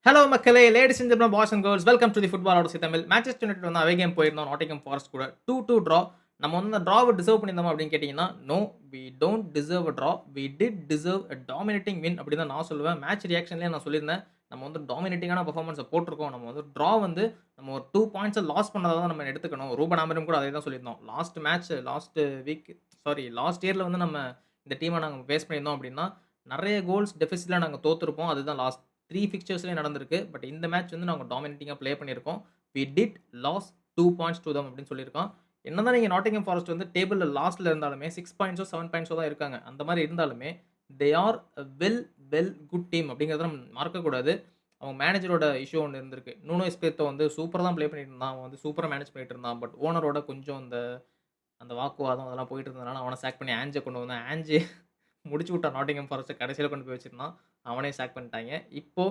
Hello மக்களே! Ladies and gentleman, boys and girls welcome to the football Adosi Tamil. Manchester United வந்து away game போயிருந்தோம் Nottingham Forest கூட. 2-2 draw. நம்ம வந்து அந்த ட்ராவ டிசர்வ் பண்ணியிருந்தோமா அப்படின்னு கேட்டீங்கன்னா, no we don't deserve a draw. We did deserve a dominating win அப்படின்னு தான் நான் சொல்லுவேன். மேட்ச் ரியாக்ஷன்லயே நான் சொல்லியிருந்தேன். நம்ம வந்து டாமினேட்டிங்கான பெர்ஃபார்மன்ஸ போட்டுருக்கோம். நம்ம வந்து ட்ரா வந்து நம்ம ஒரு 2 பாயிண்ட்ஸ லாஸ் பண்ணதா தான் நம்ம எடுத்துக்கணும். ரூபன் ஆமரிம் கூட அதே தான் சொல்லியிருந்தோம். லாஸ்ட் இயர்ல வந்து நம்ம இந்த டீம நாங்க ஃபேஸ் பண்ணியிருந்தோம் அப்படின்னா, நெறைய கோல்ஸ் டெஃபிசிட்ல நாங்க தோத்துருப்போம். அதுதான் லாஸ்ட் 3 ஃபிக்சர்ஸ்லயும் நடந்திருக்கு. பட் இந்த மேட்ச் வந்து நாங்க டாமினேட்டிங்கா ப்ளே பண்ணியிருக்கோம். We did lose 2 points to them அப்படின்னு சொல்லியிருக்கான். என்னதான் நீங்க நாட்டிங்ஹாம் ஃபாரஸ்ட் வந்து டேபிள்ல லாஸ்ட்ல இருந்தாலுமே 6 பாயிண்ட்ஸோ, 7 பாயிண்ட்ஸோ தான் இருக்காங்க. அந்த மாரி இருந்தாலுமே, they are a well good team அப்படிங்கிறத நம்ம மறக்கக்கூடாது. அவங்க மேனேஜரோட இஷ்யூ ஒண்ணு இருந்திருக்கு. நூனோ எஸ்பிரிட்டோ வந்து சூப்பரா தான் ப்ளே பண்ணிட்டு இருந்தான். அவன் வந்து சூப்பரா மேனேஜ் பண்ணிட்டு இருந்தான். பட் ஓனரோட கொஞ்சம் அந்த அந்த வாக்குவாதம் அதெல்லாம் போயிட்டு இருந்ததுனால அவன சாக் பண்ணி ஆன்ஜ கொண்டு வந்தான். ஆன்ஜ் முடிச்சு விட்டான் நாட்டிங்ஹாம் ஃபாரஸ்ட்ட கடைசியில கொண்டு போய் வச்சிருந்தான். அவனையும் சாக் பண்ணிட்டாய்ங்க. இப்போ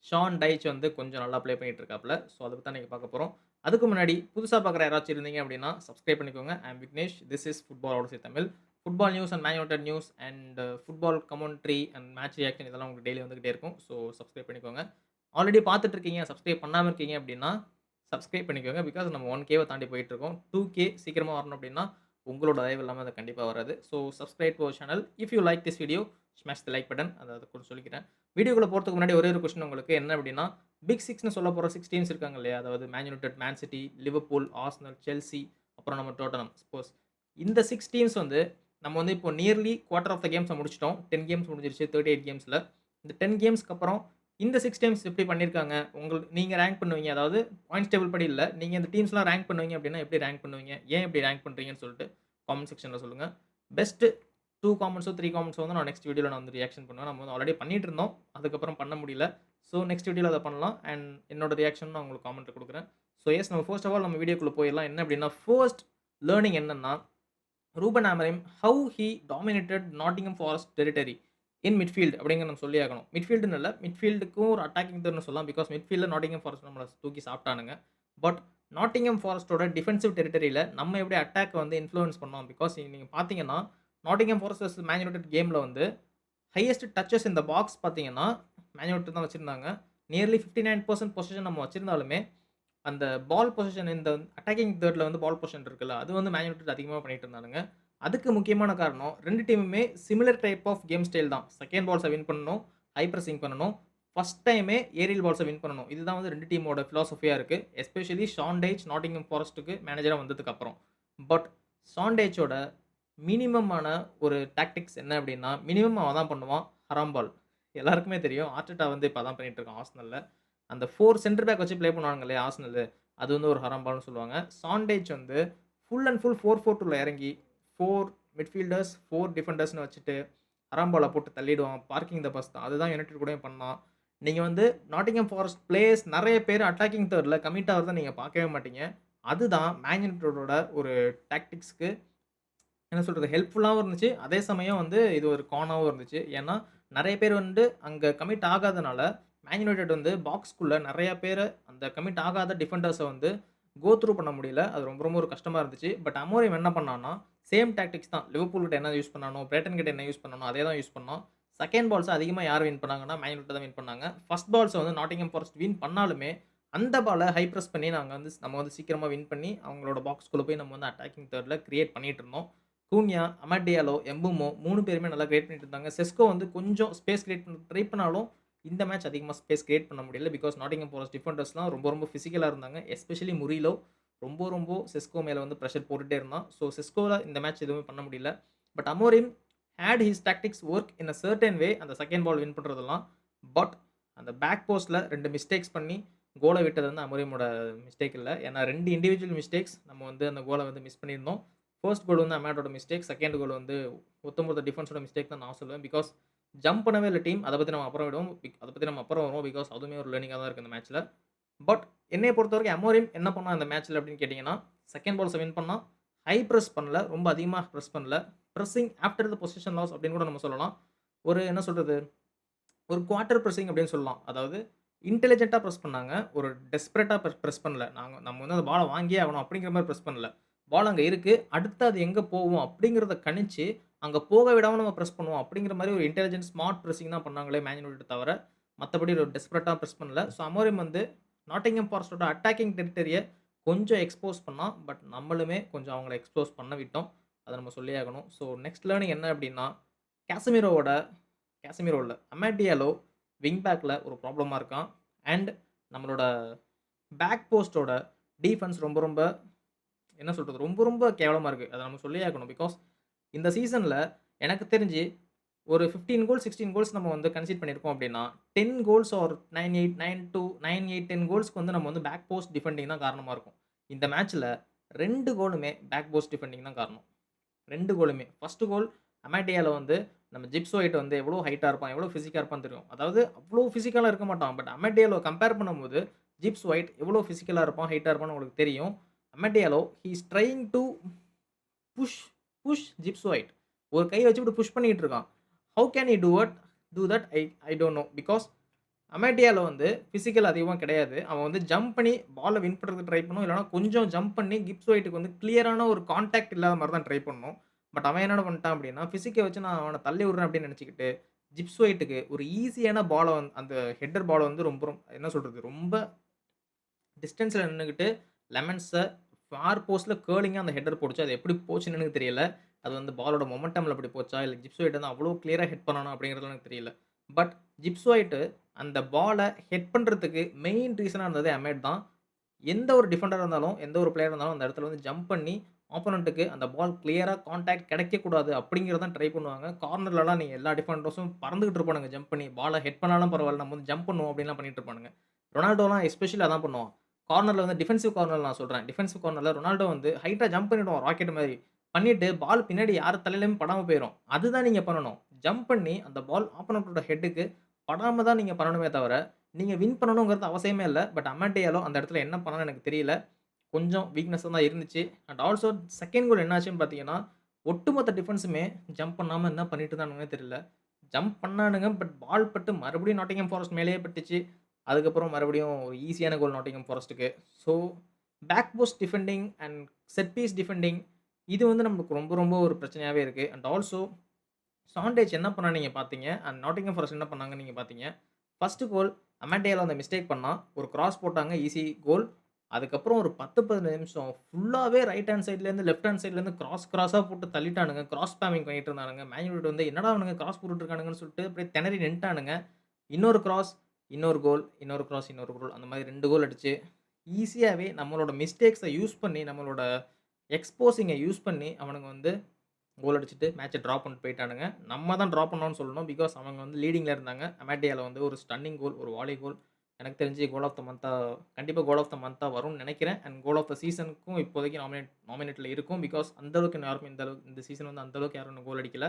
ஷான் டைச் வந்து கொஞ்சம் நல்லா ப்ளே பண்ணிட்டு இருக்காப்ல. ஸோ அத பத்தி தான் இன்னைக்கு பார்க்க போறோம். அதுக்கு முன்னாடி புதுசா பார்க்குற யாராச்சும் இருந்தீங்க அப்படின்னா, சப்ஸ்கிரைப் பண்ணிக்கோங்க. I am Vignesh. This is football Adosi Tamil. Football news and man united news and football commentary and match reaction இதெல்லாம் உங்களுக்கு டெய்லி வந்துகிட்டே இருக்கும். ஸோ சப்ஸ்கிரைப் பண்ணிக்கோங்க. ஆல்ரெடி பார்த்துட்டு இருக்கீங்க, சப்ஸ்கிரைப் பண்ணாம இருக்கீங்க அப்படின்னா, சப்ஸ்கிரைப் பண்ணிக்கோங்க. பிகாஸ் நம்ம 1K தாண்டி போயிட்டு இருக்கோம். 2K சீக்கிரமா வரணும் அப்படின்னா, உங்களோட தயவு இல்லாம அது கண்டிப்பா வராது. So subscribe to our channel. If you like this video, smash the like button. அத கொஞ்சம் சொல்லிக்கிறேன். வீடியோக்குள்ள போறதுக்கு முன்னாடி ஒரே ஒரு கொஸ்டின் உங்களுக்கு என்ன அப்படின்னா, பிக் 6ன்னு சொல்லப்போற 6 டீம்ஸ் இருக்காங்க இல்லையா? அதாவது man United, man city, Liverpool, Arsenal, Chelsea, அப்புறம் நம்ம டோட்டனம், ஸ்பர்ஸ். இந்த 6 டீம்ஸ் வந்து நம்ம வந்து இப்போ nearly quarter of the games முடிச்சுட்டோம். 10 கேம்ஸ் முடிஞ்சிருச்சு 38 கேம்ஸ்ல. இந்த 10 கேம்ஸ்க்கு அப்புறம் இந்த 6 டீம்ஸ் எப்படி பண்ணியிருக்காங்க? நீங்க ரேங்க் பண்ணுவீங்க. அதாவது பாயிண்ட்ஸ் டேபிள் படி இல்ல. நீங்க இந்த டீம்ஸ்லாம் ரேங்க் பண்ணுவீங்க அப்படின்னா எப்படி ரேங்க் பண்ணுவீங்க? ஏன் இப்படி ரேங்க் பண்றீங்கன்னு சொல்லிட்டு காமெண்ட் செக்ஷன்ல சொல்லுங்க. பெஸ்ட் 2 காமெண்ட்ஸோ, 3 காமெண்ட்ஸோ வந்து நான் நெக்ஸ்ட் வீடியோல நான் வந்து ரியாக்ஷன் பண்ணுவேன். நம்ம வந்து ஆல்ரெடி பண்ணிட்டு இருந்தோம். அதுக்கப்புறம் பண்ண முடியல. ஸோ நெக்ஸ்ட் வீடியோல அத பண்ணலாம். அண்ட் என்னோட ரியாக்ஷன் நான் உங்களுக்கு காமெண்ட்ல குடுக்குறேன். ஸோ நம்ம ஃபர்ஸ்ட் ஆஃப் ஆல் நம்ம வீடியோக்குள்ள போயிரலாம். என்ன அப்படின்னா, ஃபர்ஸ்ட் லேர்னிங் என்னன்னா, Ruben Amorim how he dominated Nottingham Forest territory in midfield அப்படிங்கிறத நம்ம சொல்லி ஆகணும். மிட்ஃபீல்டுன்னு இல்ல, மிட்ஃபீல்டுக்கும் ஒரு அட்டாக்கிங் தேர்ட்னு சொல்லலாம். பிகாஸ் மிட்ஃபீல்ட்ல நாட்டிங்ஹாம் ஃபாரஸ்ட் நம்மள தூக்கி சாப்பிட்டானுங்க. பட் நாட்டிங்ஹாம் ஃபாரஸ்ட்டோட டிஃபென்சிவ் டெரிட்டரியில நம்ம எப்படி அட்டாக் வந்து இன்ஃப்ளூயன்ஸ் பண்ணோம். பிகாஸ் நீங்க பார்த்தீங்கன்னா, Nottingham Forest versus Man United கேம்ல வந்து highest touches in the box பார்த்தீங்கன்னா, மேன் யுனைட்டட் தான் வச்சிருந்தாங்க. நியர்லி 59% பொசிஷன் நம்ம வச்சிருந்தாலுமே, அந்த பால் பொசிஷன் இந்த அட்டாக்கிங் தேர்ட்ல வந்து பால் பொசிஷன் இருக்குல்ல, அது வந்து மேன் யுனைட்டட் அதிகமா பண்ணிட்டு இருந்தானுங்க. அதுக்கு முக்கியமான காரணம் 2 டீமுமே similar type of game style தான். செகண்ட் பால்ஸ வின் பண்ணணும், ஹை பிரசிங் பண்ணணும். ஃபர்ஸ்ட் டைமே ஏரியல் பால்ஸ வின் பண்ணணும். இதுதான் வந்து 2 டீமோட பிலாசபியா இருக்கு. எஸ்பெஷலி ஷான் டைச் நாட்டிங்ஹாம் ஃபாரஸ்ட்க்கு மேனேஜரா வந்ததுக்கு அப்புறம். பட் ஷான் டைச்சோட மினிமமான ஒரு டாக்டிக்ஸ் என்ன அப்டின்னா, மினிமம் அவன் தான் பண்ணுவான். ஹராம் பால். எல்லாருக்குமே தெரியும். ஆர்டெட்டா வந்து இப்ப அதான் பண்ணிட்டு இருக்கான் ஆர்சனல்ல. அந்த 4 சென்டர் பேக் வச்சு ப்ளே பண்ணுவானுங்க இல்லையா ஆர்சனலு. அது வந்து ஒரு ஹராம் பால்ன்னு சொல்லுவாங்க. சாண்டேஜ் வந்து ஃபுல் அண்ட் ஃபுல் 4-4-2ல இறங்கி 4 மிட்ஃபீல்டர்ஸ், 4 டிஃபெண்டர்ஸ்ன்னு வச்சுட்டு ஹராம் பால போட்டு தள்ளிடுவான். பார்க்கிங் த பஸ் தான். அதுதான் யுனைட்டட் கூடயும் பண்ணான். நீங்க வந்து நாட்டிங்ஹாம் ஃபாரஸ்ட் பிளேயர்ஸ் நெறைய பேர் அட்டாக்கிங் தேர்ட்ல கமிட் ஆகுறத நீங்க பார்க்கவே மாட்டீங்க. அதுதான் மேன் யுனைட்டடோட ஒரு டாக்டிக்ஸ்க்கு என்ன சொல்றது? ஹெல்ப்ஃபுல்லாவும் இருந்துச்சு. அதே சமயம் வந்து இது ஒரு கானாவும் இருந்துச்சு. ஏன்னா, நெறைய பேர் வந்து அங்க கமிட் ஆகாதனால, மேன் யுனைட்டட் வந்து பாக்ஸ்க்குள்ள நெறைய பேர அந்த கமிட் ஆகாத டிஃபெண்டர்ஸ வந்து கோ த்ரூ பண்ண முடியல. அது ரொம்ப ரொம்ப ஒரு கஷ்டமா இருந்துச்சு. பட் அமோரிம் என்ன பண்ணான்னா, சேம் டாக்டிக்ஸ் தான். லிவர்பூல் கிட்ட என்ன யூஸ் பண்ணானோ, பிரைட்டன் கிட்ட என்ன யூஸ் பண்ணானோ, அதே தான் யூஸ் பண்ணோம். செகண்ட் பால்ஸ அதிகமா யார் வின் பண்ணாங்கன்னா, மேன் யுனைட்டட் தான் வின் பண்ணாங்க. ஃபர்ஸ்ட் பால்ஸ வந்து நாட்டிங்ஹாம் ஃபாரஸ்ட் வின் பண்ணாலுமே, அந்த பால ஹை பிரஸ் பண்ணி நம்ம வந்து சீக்கிரமா வின் பண்ணி, அவங்களோட பாக்ஸ்க்குள்ள போய் நம்ம வந்து அட்டாக்கிங் தேர்ட்ல கிரியேட் பண்ணிட்டு இருந்தோம். கூன்யா, அமட் டியாலோ, எம்புமோ 3 பேருமே நல்லா கிரியேட் பண்ணிட்டு இருந்தாங்க. செஸ்கோ வந்து கொஞ்சம் ஸ்பேஸ் கிரியேட் பண்ண ட்ரை பண்ணாலும், இந்த மேட்ச் அதிகமா ஸ்பேஸ் கிரியேட் பண்ண முடியல. பிகாஸ் நாட்டிங்ஹாம் ஃபாரஸ்ட் டிஃபெண்டர்ஸ்லாம் ரொம்ப ரொம்ப பிசிக்கலா இருந்தாங்க. எஸ்பெஷலி முரிலோ ரொம்ப செஸ்கோ மேல வந்து பிரஷர் போட்டுட்டே இருந்தான். ஸோ செஸ்கோல இந்த மேட்ச் எதுவுமே பண்ண முடியல. But Amorim had his tactics work in a certain way அந்த செகண்ட் பால் வின் பண்றதெல்லாம். பட் அந்த பேக் போஸ்ட்ல 2 மிஸ்டேக்ஸ் பண்ணி கோல விட்டது வந்து அமோரிமோட மிஸ்டேக் இல்ல. ஏன்னா 2 இண்டிவிஜுவல் மிஸ்டேக்ஸ் நம்ம வந்து அந்த கோல வந்து மிஸ் பண்ணியிருந்தோம். ஃபர்ஸ்ட் கோல் வந்து அமேட்டோட மிஸ்டேக். செகண்ட் கோல் வந்து ஒட்டுமொத்த டிஃபென்ஸோட மிஸ்டேக் தான் நான் சொல்லுவேன். பிகாஸ் ஜம்ப் பண்ணவே இல்ல டீம். அத பத்தி நம்ம அப்புறம் விடுவோம். அத பத்தி நம்ம அப்புறம் வருவோம். பிகாஸ் அதுவுமே ஒரு லேர்னிங்கா தான் இருக்கு இந்த மேட்ச்ல. பட் என்னைய பொறுத்தவரைக்கும் அமோரிம் என்ன பண்ணான் இந்த மேட்ச்ல அப்படின்னு கேட்டீங்கன்னா, செகண்ட் பால்ஸ வின் பண்ணான். ஹை பிரஸ் பண்ணல. ரொம்ப அதிகமா பிரஸ் பண்ணல. Pressing after the position loss அப்படின்னு கூட நம்ம சொல்லலாம். ஒரு என்ன சொல்றது? ஒரு குவார்ட்டர் பிரஸ்ஸிங் அப்படின்னு சொல்லலாம். அதாவது இன்டெலிஜென்ட்டா பிரஸ் பண்ணாங்க. ஒரு டெஸ்பரேட்டா பிரஸ் பண்ணல. நம்ம வந்து அந்த பால வாங்கியே ஆகணும் அப்படிங்கிற மாரி பிரஸ் பண்ணல. பால் அங்க இருக்கு. அடுத்து அது எங்க போவும் அப்படிங்கிறத கணிச்சு, அங்க போக விடாம நம்ம பிரஸ் பண்ணுவோம் அப்படிங்கிற மாரி ஒரு இன்டெலிஜென்ட் ஸ்மார்ட் பிரஸ்ஸிங் தான் பண்ணாங்களே மேன் யுனைட்டட் தவிர, மத்தபடி ஒரு டெஸ்பரேட்டா பிரஸ் பண்ணல. ஸோ அமோரிம் வந்து நாட்டிங்ஹாம் ஃபாரஸ்ட்டோட அட்டாக்கிங் டெரிட்டரிய கொஞ்சம் எக்ஸ்போஸ் பண்ணான். பட் நம்மளுமே கொஞ்சம் அவங்கள எக்ஸ்போஸ் பண்ண விட்டோம். அத நம்ம சொல்லியே ஆகணும். ஸோ நெக்ஸ்ட் லேர்னிங் என்ன அப்டின்னா, கேசமிரோவோட கேசமிரோ இல்ல, அமாட் டியாலோ விங் பேக்ல ஒரு ப்ராப்ளமா இருக்கான். அண்ட் நம்மளோட பேக் போஸ்ட்டோட டிஃபென்ஸ் ரொம்ப ரொம்ப என்ன சொல்றது? ரொம்ப ரொம்ப கேவலமா இருக்கு. அத நம்ம சொல்லியே ஆகணும். பிகாஸ் இந்த சீசன்ல எனக்கு தெரிஞ்சு ஒரு 15 கோல்ஸ், 16 கோல்ஸ் நம்ம வந்து கன்சீட் பண்ணியிருக்கோம் அப்டின்னா, 10 கோல்ஸ் ஆர் 9, 8, 9 to 9, 8, 10 கோல்ஸ்க்கு வந்து நம்ம வந்து பேக் போஸ்ட் டிஃபெண்டிங் தான் காரணமா இருக்கும். இந்த மேட்ச்ல 2 கோலுமே பேக் போஸ்ட் டிஃபெண்டிங் தான் காரணம். 2 கோலுமே. ஃபர்ஸ்ட் கோல் அமாடியால வந்து நம்ம ஜிப்ஸ் ஒயிட் வந்து எவ்வளோ ஹைட்டா இருப்பான், எவ்வளோ பிசிக்கா இருப்பான்னு தெரியும். அதாவது அவ்வளோ பிசிக்கலா இருக்க மாட்டான். பட் அமாடியாலோ கம்பேர் பண்ணும்போது ஜிப்ஸ் ஒயிட் எவ்வளோ பிசிக்கலா இருப்பான், ஹைட்டா இருப்பான்னு உங்களுக்கு தெரியும். Amad Diallo he is trying to push push Gibbs White. ஒரு கை வச்சு இப்படி புஷ் பண்ணிட்டு இருக்கான். How can he do that I don't know. Because அமேடியால வந்து பிசிக்கல் அதிகமா கிடையாது. அவன் வந்து ஜம்ப் பண்ணி பால வின் பண்றதுக்கு ட்ரை பண்ணும். இல்லன்னா கொஞ்சம் ஜம்ப் பண்ணி கிப்ஸ் ஒயிட்க்கு வந்து கிளியரான ஒரு கான்டாக்ட் இல்லாத மாரி தான் ட்ரை பண்ணணும். பட் அவன் என்ன பண்ணிட்டான் அப்டின்னா, பிசிக்க வச்சு நான் அவன தள்ளி விடுறேன் அப்டின்னு நெனச்சுக்கிட்டு, ஜிப்ஸ் ஒயிட்க்கு ஒரு ஈஸியான பால அந்த ஹெட்டர் பால வந்து என்ன சொல்றது? ரொம்ப டிஸ்டன்ஸ்ல நின்னுகிட்டு லெமன்ஸ ஃபார் போஸ்ட்ல கர்லிங்கா அந்த ஹெட்டர் போட்டுச்சு. அது எப்படி போச்சுன்னு எனக்கு தெரியல. அது வந்து பாலோட மொமெண்டம்ல அப்படி போச்சா? இல்ல ஜிப்ஸ் ஒயிட் வந்து அவ்வளோ கிளியரா ஹிட் பண்ணானா? அப்படிங்கிறதுலாம் எனக்கு தெரியல. பட் ஜிப்ஸ் ஒயிட் அந்த பால ஹிட் பண்றதுக்கு மெயின் ரீசனா இருந்தது அமேட் தான். எந்த ஒரு டிஃபெண்டரா இருந்தாலும், எந்த ஒரு பிளேயரா இருந்தாலும் அந்த இடத்துல வந்து ஜம்ப் பண்ணி ஆப்போனன்ட்க்கு அந்த பால் கிளியரா கான்டாக்ட் கிடைக்கக்கூடாது அப்படிங்கிறத தான் ட்ரை பண்ணுவாங்க. கார்னர்லலாம் நீங்க எல்லா டிஃபெண்டர்ஸும் பறந்துகிட்டு இருப்பானுங்க ஜம்ப் பண்ணி. பால ஹிட் பண்ணாலும் பரவால்ல. நம்ம வந்து ஜம்ப் பண்ணுவோம் அப்படின்லாம் பண்ணிட்டு இருப்பானுங்க. ரொனால்டோலாம் எஸ்பெஷலி அதான் பண்ணுவான். கார்னர்ல வந்து டிஃபென்சிவ் கார்னர்ல நான் சொல்றேன். டிஃபென்சிவ் கார்னர்ல ரொனால்டோ வந்து ஹைட்டா ஜம்ப் பண்ணிடுவான் ராக்கெட் மாரி. பண்ணிட்டு பால் பின்னாடி யார் தலையிலயும் படாம போயிரும். அதுதான் நீங்க பண்ணணும். ஜம்ப் பண்ணி அந்த பால் ஆப்போனன்ட்டோட ஹெட்‌டுக்கு படாம தான் நீங்க பண்ணணுமே தவிர, நீங்க வின் பண்ணணுங்கிறது அவசியமே இல்ல. பட் அமேட்டியாலோ அந்த இடத்துல என்ன பண்ணான்னு எனக்கு தெரியல. கொஞ்சம் வீக்னஸா தான் இருந்துச்சு. அண்ட் ஆல்சோ செகண்ட் கோல் என்ன ஆச்சுன்னு பார்த்தீங்கன்னா, ஒட்டுமொத்த டிஃபென்ஸுமே ஜம்ப் பண்ணாம என்ன பண்ணிட்டு இருந்தானுங்கன்னே தெரியல. ஜம்ப் பண்ணானுங்க. பட் பால் பட்டு மறுபடியும் நாட்டிங்ஹாம் ஃபாரஸ்ட் மேலேயே பட்டுச்சு. அதுக்கப்புறம் மறுபடியும் ஒரு ஈஸியான கோல் நாட்டிங்ஹாம் ஃபாரஸ்ட்டுக்கு. So, back post defending and set piece defending இது வந்து நமக்கு ரொம்ப ரொம்ப ஒரு பிரச்சனையாவே இருக்கு. அண்ட் ஆல்சோ சாண்டேஜ் என்ன பண்ணான்னு நீங்க பார்த்தீங்க. அண்ட் நாட்டிங்ஹாம் ஃபாரஸ்ட் என்ன பண்ணாங்கன்னு நீங்க பார்த்தீங்க. ஃபர்ஸ்ட் கோல் அமாண்டேல அந்த மிஸ்டேக் பண்ணான். ஒரு கிராஸ் போட்டாங்க. ஈஸி கோல். அதுக்கப்புறம் ஒரு 10, 15 நிமிஷம் ஃபுல்லாவே ரைட் ஹேண்ட் சைட்லேருந்து, லெஃப்ட் ஹேண்ட் சைட்லேருந்து கிராஸா போட்டு தள்ளிட்டானுங்க. கிராஸ் ஸ்பாமிங் பண்ணிட்டு இருந்தானுங்க. மேன் யுனைட்டட் வந்து என்னடா இவனுங்க கிராஸ் போட்டுட்டு இருக்கானுங்கன்னு சொல்லிட்டு அப்படியே திணறி நின்னுட்டானுங்க. இன்னொரு கிராஸ், இன்னொரு கோல், இன்னொரு கிராஸ், இன்னொரு கோல். அந்த மாரி 2 கோல் அடிச்சு, ஈஸியாவே நம்மளோட மிஸ்டேக்ஸ யூஸ் பண்ணி, நம்மளோட எக்ஸ்போசிங்க யூஸ் பண்ணி அவனுங்க வந்து கோல் அடிச்சுட்டு மேட்ச ட்ரா பண்ணிட்டு போயிட்டானுங்க. நம்ம தான் ட்ரா பண்ணோம்னு சொல்லணும். பிகாஸ் அவங்க வந்து லீடிங்ல இருந்தாங்க. அமாட்டியால வந்து ஒரு ஸ்டன்னிங் கோல், ஒரு வாலி கோல். எனக்கு தெரிஞ்சு கோல் ஆஃப் த மந்த்தா கண்டிப்பா கோல் ஆஃப் த மந்த்தா வரும்னு நெனைக்கிறேன். அண்ட் கோல் ஆஃப் த சீசனுக்கும் இப்போதைக்கு நாமினேட்ல இருக்கும். பிகாஸ் அந்த அளவுக்கு யாருமே இந்த சீசன் வந்து அந்த அளவுக்கு யாரும் இன்னும் கோல் அடிக்கல.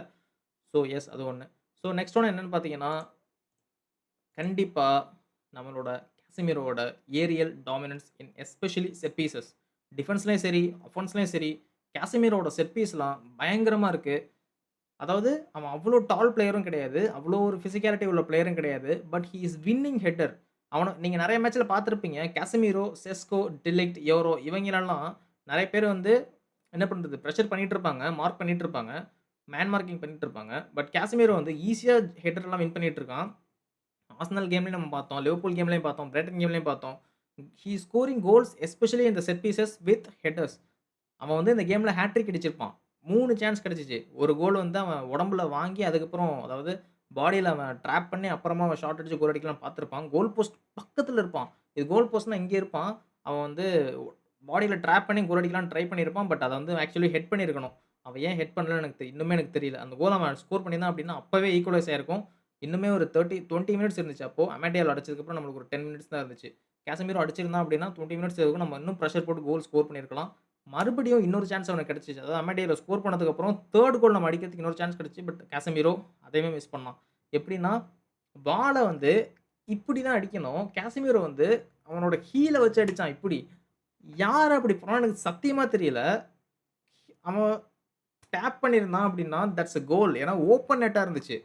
ஸோ எஸ் அது ஒண்ணு. ஸோ நெக்ஸ்ட் ஒன் என்னன்னு பார்த்தீங்கன்னா, கண்டிப்பா நம்மளோட கேசமிரோவோட ஏரியல் டாமினன்ஸ் இன் எஸ்பெஷலி செட் பீஸஸ். டிஃபென்ஸ்லயும் சரி, அஃபென்ஸ்லயும் சரி, கேசமிரோவோட செட் பீஸ்லாம் பயங்கரமா இருக்கு. அதாவது அவன் அவ்ளோ டால் பிளேயரும் கிடையாது. அவ்ளோ ஒரு பிசிக்காலிட்டி உள்ள பிளேயரும் கிடையாது. But he is winning header. நீங்க நெறைய மேட்ச்ல பார்த்திருப்பீங்க. கேசமிரோ, செஸ்கோ, டிலிக்ட், யோரோ இவங்களெல்லாம் நெறைய பேர் வந்து என்ன பண்றது? பிரஷர் பண்ணிட்டு இருப்பாங்க. மார்க் பண்ணிட்டு இருப்பாங்க. மேன் மார்க்கிங் பண்ணிட்டு இருப்பாங்க. பட் கேசமிரோ வந்து ஈஸியா ஹெட்டர்லாம் வின் பண்ணிட்டு இருக்கான். ஆர்சனல் கேம்லயும் நம்ம பார்த்தோம். லிவர்பூல் கேம்லயும் பார்த்தோம். பிரைட்டன் கேம்லயும் பார்த்தோம். He is scoring goals especially in the set pieces with headers. அவன் வந்து இந்த கேம்ல ஹேட்ரிக் அடிச்சிருப்பான். 3 சான்ஸ் கிடைச்சுச்சு. ஒரு கோல் வந்து அவன் உடம்புல வாங்கி அதுக்கப்புறம் அதாவது பாடியில அவன் ட்ராப் பண்ணி அப்புறமா அவன் ஷாட் அடிச்சு கோல் அடிக்கலாம்னு பார்த்திருப்பான். கோல் போஸ்ட் பக்கத்துல இருப்பான். இது கோல் போஸ்ட்னா இங்க இருப்பான். அவன் வந்து பாடியில ட்ராப் பண்ணி கோல் அடிக்கலாம்னு ட்ரை பண்ணியிருப்பான். பட் அத வந்து ஆக்சுவலி ஹெட் பண்ணியிருக்கணும். அவன் ஏன் ஹெட் பண்ணலன்னு இன்னுமே எனக்கு தெரியல. அந்த கோல் அவன் ஸ்கோர் பண்ணியிருந்தான் அப்டின்னா அப்பவே ஈக்குவலைஸ் ஆயிருக்கும். இன்னுமே ஒரு 20 மினிட்ஸ் இருந்துச்சு அப்போ. அமேடியால அடிச்சதுக்கப்புறம் நம்மளுக்கு ஒரு 10 மினிட்ஸ் தான் இருந்துச்சு. கேசமிரோ அடிச்சிருந்தான் அப்டின்னா 20 மினிட்ஸ் இருக்கும். நம்ம இன்னும் பிரஷர் போட்டு கோல் ஸ்கோர் பண்ணியிருக்கலாம். மறுபடியும் இன்னொரு சான்ஸ் அவனுக்கு கிடைச்சுச்சு. அதாவது அமேடியால ஸ்கோர் பண்ணதுக்கப்புறம் 3 கோல் நம்ம அடிக்கிறதுக்கு இன்னொரு சான்ஸ் கிடைச்சுச்சு. பட் கேசமிரோ அதையுமே மிஸ் பண்ணான். எப்டின்னா, பால வந்து இப்டி தான் அடிக்கணும். கேசமிரோ வந்து அவனோட ஹீல வச்சு அடிச்சான் இப்டி. யார் அப்டி பண்ணான்னு எனக்கு சத்தியமா தெரியல. அவன் டேப் பண்ணியிருந்தான் அப்டின்னா, தட்ஸ் a கோல். ஏன்னா ஓப்பன் நெட்டா இருந்துச்சு.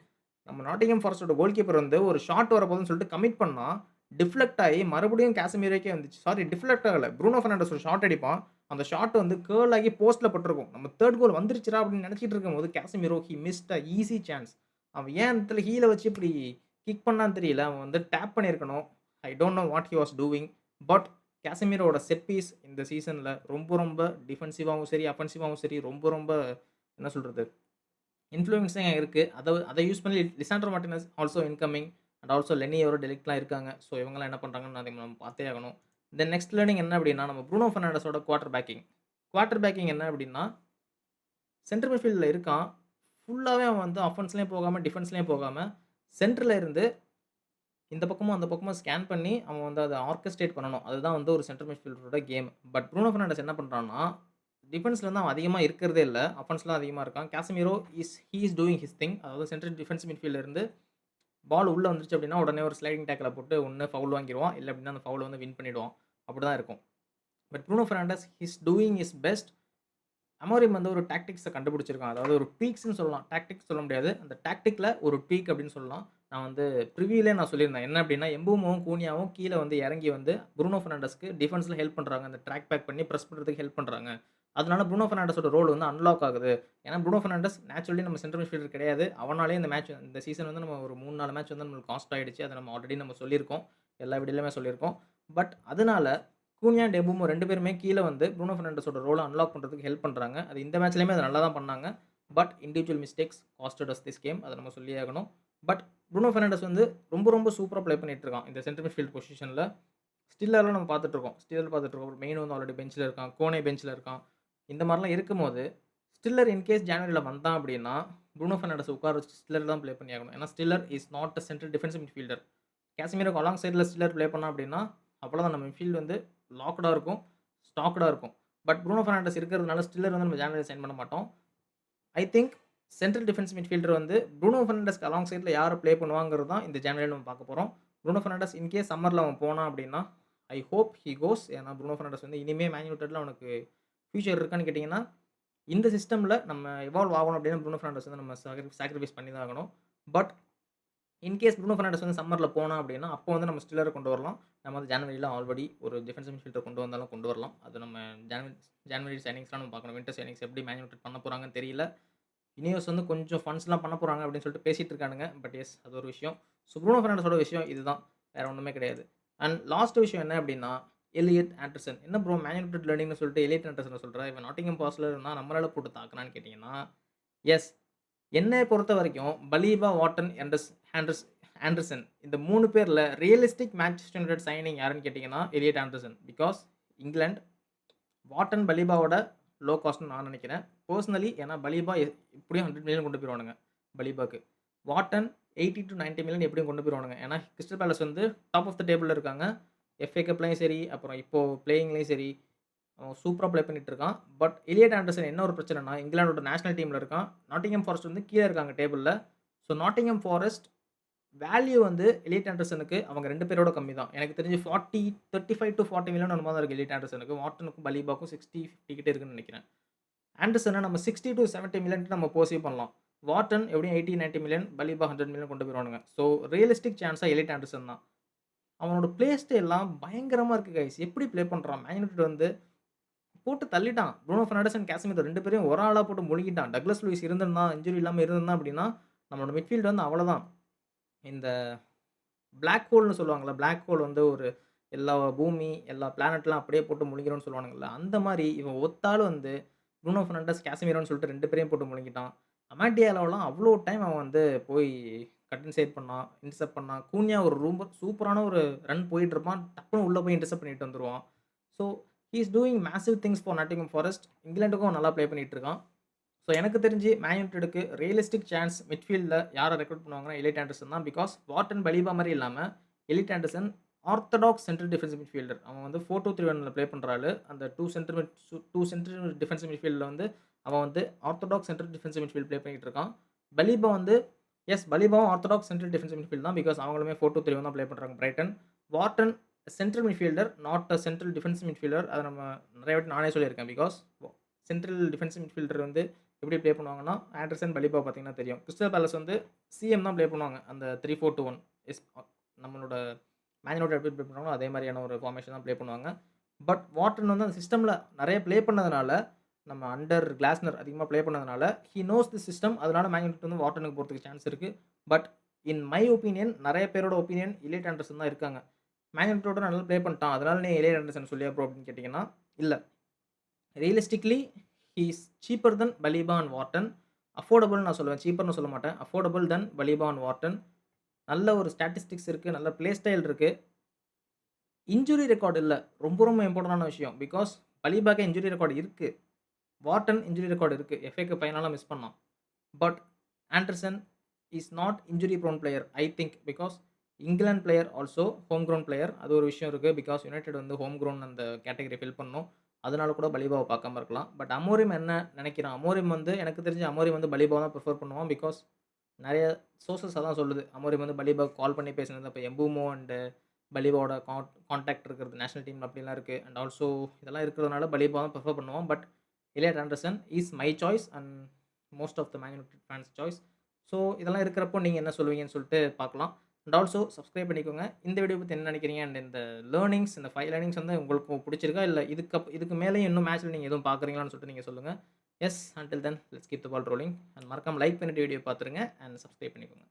நம்ம நாட்டிங்ஹாம் ஃபாரஸ்ட்டோட கோல் கீப்பர் வந்து ஒரு ஷாட் வரப்போகுதுன்னு சொல்லிட்டு கமிட் பண்ணான். டிஃப்ளெக்ட் ஆயி மறுபடியும் கேசமிரோக்கே வந்துச்சு. சாரி டிஃப்ளெக்ட் ஆகல. ப்ரூனோ பெர்னாண்டஸ் ஒரு ஷாட் அடிப்பான். அந்த ஷாட் வந்து கர்ல் ஆகி போஸ்ட்ல பட்டிருக்கும். நம்ம 3 கோல் வந்துருச்சுடா அப்படின்னு நினைச்சிட்டு இருக்கும்போது கேசமிரோ he mist a easy chance. அவன் ஏன் அந்த இடத்துல ஹீல வச்சு இப்படி கிக் பண்ணான்னு தெரியல. அவன் வந்து டேப் பண்ணியிருக்கணும். I don't know what he was doing. But கேசமீரோட செட் பீஸ் இந்த சீசன்ல ரொம்ப ரொம்ப டிஃபென்சிவாவும் சரி, அஃபென்சிவாவும் சரி ரொம்ப ரொம்ப என்ன சொல்றது? இன்ஃப்ளூயன்ஸிங்கா இருக்கு. அத யூஸ் பண்ணி Lisandro Martinez also incoming and also லெனியோட டெலிக்ட்லாம் இருக்காங்க. ஸோ இவங்கலாம் என்ன பண்றாங்கன்னு நம்ம பார்த்தே ஆகணும். தென் நெக்ஸ்ட் லேர்னிங் என்ன அப்டின்னா, நம்ம ப்ரூனோ பெர்னாண்டஸோட குவார்ட்டர் பேக்கிங். குவார்ட்டர் பேக்கிங் என்ன அப்டின்னா, சென்ட்ரல் மிட்ஃபீல்ட்ல இருக்கான். ஃபுல்லாவே அவன் வந்து ஆஃபென்ஸ்லயும் போகாம, டிஃபென்ஸ்லயும் போகாம, சென்டர்ல இருந்து இந்த பக்கமும், அந்த பக்கமும் ஸ்கேன் பண்ணி அவன் வந்து அத ஆர்கஸ்ட்ரேட் பண்ணணும். அதுதான் வந்து ஒரு சென்ட்ரல் மிட்ஃபீல்டரோட கேம். பட் ப்ரூனோ பெர்னாண்டஸ் என்ன பண்றான்னா, டிஃபென்ஸ்ல வந்து அவன் அதிகமா இருக்கிறதே இல்ல. அஃபென்ஸ்ல அதிகமா இருக்கான். Casemiro he is doing his thing. அதாவது சென்ட்ரல் டிஃபென்ஸ் மிட்ஃபீல்ட்ல இருந்து பால் உள்ள வந்துருச்சு அப்டின்னா, உடனே ஒரு ஸ்லைடிங் டேக்கில போட்டு ஒண்ணு ஃபவுல் வாங்கிருவான். இல்ல அப்டின்னா அந்த ஃபவுல வந்து வின் பண்ணிடுவான். அப்டிதான் இருக்கும். But Bruno Fernandes doing his best. Amorim வந்து ஒரு டாக்டிக்ஸ கண்டுபிடிச்சிருக்கான். அதாவது ஒரு ட்வீக்ஸ்ன்னு சொல்லலாம். டாக்டிக்ஸ் சொல்ல முடியாது. அந்த டாக்டிக்ல ஒரு ட்வீக் அப்டின்னு சொல்லலாம். நான் வந்து ப்ரிவியூலயே நான் சொல்லியிருந்தேன். என்ன அப்டின்னா, எம்பூமோவும், கூனியாவும் கீழ வந்து இறங்கி வந்து ப்ரூனோ பெர்னாண்டஸ்க்கு டிஃபென்ஸ்ல ஹெல்ப் பண்றாங்க. அந்த ட்ராக் பேக் பண்ணி பிரஸ் பண்றதுக்கு ஹெல்ப் பண்றாங்க. அதனால ப்ரூனோ பெர்னாண்டஸோட ரோல் வந்து அன்லாக் ஆகுது. ஏன்னா ப்ரூனோ பெர்னாண்டஸ் நேச்சுரலி நம்ம சென்ட்ரல் மிட்ஃபீல்டர் கிடையாது. அவனாலேயே இந்த சீசன் வந்து நம்ம ஒரு 3, 4 மேட்ச் வந்து நம்மளுக்கு காஸ்ட் ஆயிடுச்சு. அத நம்ம ஆல்ரெடி நம்ம சொல்லியிருக்கோம். எல்லா வீடியோலயுமே சொல்லியிருக்கோம். பட் அதனால கூனியா அண்ட் எம்பூமோ 2 பேருமே கீழ வந்து ப்ரூனோ பெர்னாண்டஸோட ரோல அன்லாக் பண்றதுக்கு ஹெல்ப் பண்றாங்க. அது இந்த மேட்ச்லயுமே அத நல்லா தான் பண்ணாங்க. But individual mistakes costed us this game. அத நம்ம சொல்லியே ஆகணும். பட் ப்ரூனோ பெர்னாண்டஸ் வந்து ரொம்ப ரொம்ப சூப்பரா ப்ளே பண்ணிட்டு இருக்கான். இந்த சென்ட்ரல் மிட்ஃபீல்ட் பொசிஷன்ல. ஸ்டில்லர்லாம் நம்ம பார்த்துட்டு இருக்கோம். ஸ்டில்லர் பார்த்துட்டு இருக்கோம். மெயின் வந்து ஆல்ரெடி பெஞ்ச்ல இருக்கான். கோனே பெஞ்ச்ல இருக்கான். இந்த மாரிலாம் இருக்கும்போது, ஸ்டில்லர் இன்கேஸ் ஜான்வரில வந்தான் அப்டின்னா, ப்ரூனோ பெர்னாண்டஸ உட்கார வச்சு ஸ்டில்லர் தான் ப்ளே பண்ணி ஆகணும். ஏன்னா Stiller is not a central defensive midfielder. கேசமிரோக்கு அலாங் சைட்ல ஸ்டில்லர் ப்ளே பண்ணான் அப்டின்னா, அவ்வளோதான் நம்ம மிட்ஃபீல்ட் வந்து லாக்டா இருக்கும். ஸ்டாக்டா இருக்கும். பட் ப்ரூனோ பெர்னாண்டஸ் இருக்கிறதுனால ஸ்டில்லர் வந்து நம்ம ஜான்வரில சைன் பண்ண மாட்டோம். I think central defence midfielder வந்து ப்ரூனோ பெர்னாண்டஸ்க்கு அலாங் சைட்ல யார ப்ளே பண்ணுவாங்கிறது தான் இந்த ஜான்வரில நம்ம பார்க்க போறோம். ப்ரூனோ பெர்னாண்டஸ் இன்கேஸ் சம்மர்ல அவன் போனான் அப்டின்னா, ஐ ஹோப் ஹி கோஸ். ஏன்னா ப்ரூனோ பெர்னாண்டஸ் வந்து இனிமே மேன் யுனைட்டட்ல அவனுக்கு ஃபியூச்சர் இருக்கான்னு கேட்டீங்கன்னா, இந்த சிஸ்டம்ல நம்ம எவால்வ் ஆகணும் அப்டின்னா ப்ரூனோ பெர்னாண்டஸ் வந்து நம்ம சாக்ரிஃபைஸ் பண்ணி தான் ஆகணும். பட் இன்கேஸ் ப்ரூனோ பெர்னாண்டஸ் வந்து சம்மர்ல போனான் அப்டின்னா, அப்போ வந்து நம்ம ஸ்டில்லர கொண்டு வரலாம். நம்ம வந்து ஜனவரில ஆல்ரெடி ஒரு டிஃபென்சிவ் மிட்ஃபீல்டர் கொண்டு வந்தாலும் கொண்டு வரலாம். அது நம்ம ஜனவரி சைனிங்ஸ்லாம் நம்ம பார்க்கணும். வின்டர் சைனிங்ஸ் எப்படி மேன் யுனைட்டட் பண்ண போறாங்கன்னு தெரியல. இனியோஸ் வந்து கொஞ்சம் ஃபண்ட்ஸ்லாம் பண்ண போறாங்க அப்படின்னு சொல்லிட்டு பேசிட்டு இருக்கானுங்க. பட் எஸ் அது ஒரு விஷயம். ஸோ ப்ரூனோ பெர்னாண்டஸோட விஷயம் இதுதான். வேற ஒண்ணுமே கிடையாது. அண்ட் லாஸ்ட் விஷயம் என்ன அப்படின்னா, எலியட் ஆண்டர்சன். என்ன ப்ரோ மேன் யுனைட்டட் லேர்னிங்னு சொல்லிட்டு எலியட் ஆண்டர்சன சொல்ற? இவன் நாட்டிங்ஹாம் ஃபாரஸ்ட்ல இருந்தான் நம்மளால போட்டு தாக்குனான்னு கேட்டீங்கன்னா, எஸ். என்னைய பொறுத்தவரைக்கும் பலீபா, வாட்டன், ஆண்டர்சன் இந்த 3 பேர்ல ரியலிஸ்டிக் மேன்செஸ்டர் யுனைட்டட் சைனிங் யாருன்னு கேட்டீங்கன்னா, Elliot Anderson. Because England Wharton பலீபாவோட லோ காஸ்ட்ன்னு நான் நினைக்கிறேன். பெர்சனலி ஏன்னா பலீபா எப்படியும் 100 மில்லியன் கொண்டு போயிருவானுங்க பலீபாக்கு. வாட்டன் 80 டூ 90 மில்லியன் எப்படியும் கொண்டு போயிருவானுங்க. ஏன்னா கிறிஸ்டல் பேலஸ் வந்து டாப் ஆஃப் த டேபிள்ல இருக்காங்க. எஃப்ஏ கப்லயும் சரி, அப்புறம் இப்போ பிளேயிங்லயும் சரி, அவன் சூப்பரா ப்ளே பண்ணிட்டு இருக்கான். பட் எலியட் ஆண்டர்சன் என்ன ஒரு பிரச்சனைனா, இங்கிலாந்தோட நேஷனல் டீம்ல இருக்கான். நாட்டிங்ஹாம் ஃபாரஸ்ட் வந்து கீழ இருக்காங்க டேபிள்ல. ஸோ நாட்டிங்ஹாம் ஃபாரஸ்ட் வேல்யூ வந்து எலியட் ஆண்டர்சனுக்கு அவங்க 2 பேரோட கம்மி தான். எனக்கு தெரிஞ்சு 35 டூ 40 மில்லியன் என்னமோ தான் இருக்கு எலியட் ஆண்டர்சனுக்கு. வாட்டனுக்கும் பலீபாக்கும் 60, 50 கிட்ட இருக்குன்னு நினைக்கிறேன். ஆண்டர்சன நம்ம 60 டூ 70 மில்லியன் நம்ம பெர்சீவ் பண்ணலாம். வாட்டன் எப்படியும் 80, 90 மில்லியன், பலீபா 100 மில்லியன் கொண்டு போயிருவானுங்க. ஸோ ரியலிஸ்டிக் சான்ஸா எலியட் ஆண்டர்சன் தான். அவனோட பிளே ஸ்டைல்லாம் பயங்கரமா இருக்கு கைஸ். எப்படி ப்ளே பண்றான்? மேன் யுனைட்டட் வந்து போட்டு தள்ளிட்டான். ப்ரூனோ பெர்னாண்டஸ் அண்ட் காசிமிரோ 2 பேரையும் ஒரு ஆளா போட்டு முழுகிட்டான். டக்ளஸ் லூயிஸ் இருந்திருந்தான், இன்ஜூரி இல்லாம இருந்திருந்தான் அப்படின்னா, நம்மளோட மிட்ஃபீல்ட் வந்து அவ்வளோதான். இந்த பிளாக் ஹோல்ன்னு சொல்லுவாங்கல்ல. பிளாக் ஹோல் வந்து ஒரு எல்லா பூமி, எல்லா பிளானட்லாம் அப்படியே போட்டு முழுங்கிரும்னு சொல்லுவானுங்கல்ல. அந்த மாரி இவன் ஒத்தாளு வந்து ப்ரூனோ பெர்னாண்டஸ், காசிமிரோன்னு சொல்லிட்டு 2 பேரையும் போட்டு முழுங்கிட்டான். அமான்டி ஆலோலாம் அவ்ளோ டைம் அவன் வந்து போய் கட் இன்சைட் பண்ணான், இன்டர்செப்ட் பண்ணான். கூனியா ஒரு ரொம்ப சூப்பரான ஒரு ரன் போயிட்டு இருப்பான். டப்புனு உள்ள போய் இன்டர்செப்ட் பண்ணிட்டு வந்துருவான். So he is doing massive things for Nottingham Forest. இங்கிலாந்துக்கும் நல்லா ப்ளே பண்ணிட்டு இருக்கான். ஸோ எனக்கு தெரிஞ்சு மேன் யுனைட்டடுக்கு ரியலிஸ்டிக் சான்ஸ் மிட்ஃபீல்ட்ல யார ரெக்ரூட் பண்ணுவாங்கன்னா, எலியட் ஆண்டர்சன் தான். பிகாஸ் வாட்டன், பலீபா மாரி இல்லாம, Elliot Anderson orthodox central defensive midfielder. அவன் வந்து 4-2-3-1ல ப்ளே பண்ற ஆளு. அந்த 2 சென்ட்ரல் டிஃபென்சிவ் மிட்ஃபீல்ட்ல வந்து அவன் வந்து orthodox central defensive midfield play பண்ணிட்டு இருக்கான். பலீபா வந்து பலீபாவும் ஆர்த்தடாக்ஸ் சென்ட்ரல் டிஃபென்சிவ் மிட்ஃபீல்ட் தான். பிகாஸ் அவங்களுமே 4-2-3-1 தான் ப்ளே பண்றாங்க Brayton. வாட்டன் central midfielder, not a central defensive midfielder. அத நம்ம நெறைய வாட்டி நானே சொல்லியிருக்கேன். பிகாஸ் சென்ட்ரல் டிஃபென்சிவ் மிட்ஃபீல்டர் வந்து எப்படி ப்ளே பண்ணுவாங்கன்னா, ஆண்டர்சன், பலீபா பார்த்தீங்கன்னா தெரியும். கிறிஸ்டல் பேலஸ் வந்து சிஎம் தான் ப்ளே பண்ணுவாங்க. அந்த 3-4-2-1 நம்மளோட மேன் யுனைட்டட் எப்படி ப்ளே பண்ணுவாங்களோ அதே மாதிரியான ஒரு ஃபார்மேஷன் தான் ப்ளே பண்ணுவாங்க. பட் வாட்டன் வந்து அந்த சிஸ்டம்ல நெறைய ப்ளே பண்ணதுனால, நம்ம அண்டர் கிளாஸ்னர் அதிகமா ப்ளே பண்ணதுனால, ஹி நோஸ் தி சிஸ்டம். அதனால மேன் யுனைட்டட் வந்து வாட்டனுக்கு போறதுக்கு சான்ஸ் இருக்கு. பட் இன் மை ஒப்பீனியன் நிறைய பேரோட ஒப்பீனியன் எலியட் ஆண்டர்சன் தான் இருக்காங்க. மேன் யுனைட்டடோட நல்லா ப்ளே பண்ணிட்டான். அதனால நீ எலியட் ஆண்டர்சன் சொல்லியா ப்ரோ அப்படின்னு கேட்டீங்கன்னா, இல்ல. Realistically he is cheaper than Baleba and Wharton. அஃபோர்டபுள்னு நான் சொல்லுவேன். சீப்பர்ன்னு சொல்ல மாட்டேன். Affordable than Baleba and Wharton. நல்ல ஒரு ஸ்டாட்டிஸ்டிக்ஸ் இருக்கு. நல்ல ப்ளே ஸ்டைல் இருக்கு. இன்ஜுரி ரெக்கார்ட் இல்ல. ரொம்ப ரொம்ப இம்பார்ட்டன்டான விஷயம். பிகாஸ் பலீபாக்கு இன்ஜுரி ரெக்கார்ட் இருக்கு. வார்டன் இன்ஜுரி ரெக்கார்ட் இருக்கு. எஃப்ஏ கப் ஃபைனல்லாம் மிஸ் பண்ணான். But Anderson is not injury prone player I think. Because England player also home grown player. அது ஒரு விஷயம் இருக்கு. பிகாஸ் யுனைடெட் வந்து ஹோம் க்ரவுன் அந்த கேட்டகரி ஃபில் பண்ணணும். அதனால கூட பலீபாவை பார்க்காம இருக்கலாம். பட் அமோரிம் என்ன நினைக்கிறான்? அமோரிம் வந்து எனக்கு தெரிஞ்சு அமோரிம் வந்து பலீபாவை தான் ப்ரிஃபர் பண்ணுவான். பிகாஸ் நெறைய சோர்சஸ் அதான் சொல்லுது. அமோரிம் வந்து பலீபாவுக்கு கால் பண்ணி பேசினது. அப்ப எம்பூமோ அண்ட் பலீபாவோட கான்டாக்ட் இருக்கிறது நேஷனல் டீம்ல அப்படிலாம் இருக்கு. அண்ட் ஆல்சோ இதெல்லாம் இருக்கிறதுனால பலீபா தான் ப்ரிஃபர் பண்ணுவான். But Elliot Anderson is my choice and most of the Man United fans choice. So இதெல்லாம் இருக்கிறப்போ நீங்க என்ன சொல்லுவீங்கன்னு சொல்லிட்டு பார்க்கலாம். அண்ட் ஆல்சோ சப்ஸ்கிரைப் பண்ணிக்கோங்க. இந்த வீடியோ பத்தி என்ன நினைக்கிறீங்க? அண்ட் இந்த லேர்னிங்ஸ் இந்த 5 லேர்னிங்ஸ் வந்து உங்களுக்கு பிடிச்சிருக்கா? இல்ல இதுக்கு மேலேயும் இன்னும் மேட்ச்ல நீங்க எதுவும் பார்க்குறீங்களான்னு சொல்லிட்டு நீங்க சொல்லுங்க. Yes until then let's keep the ball rolling. And மறக்காம லைக் பண்ணிட்டு வீடியோ பார்த்துருங்க அண்ட் சப்ஸ்கிரைப் பண்ணிக்கோங்க.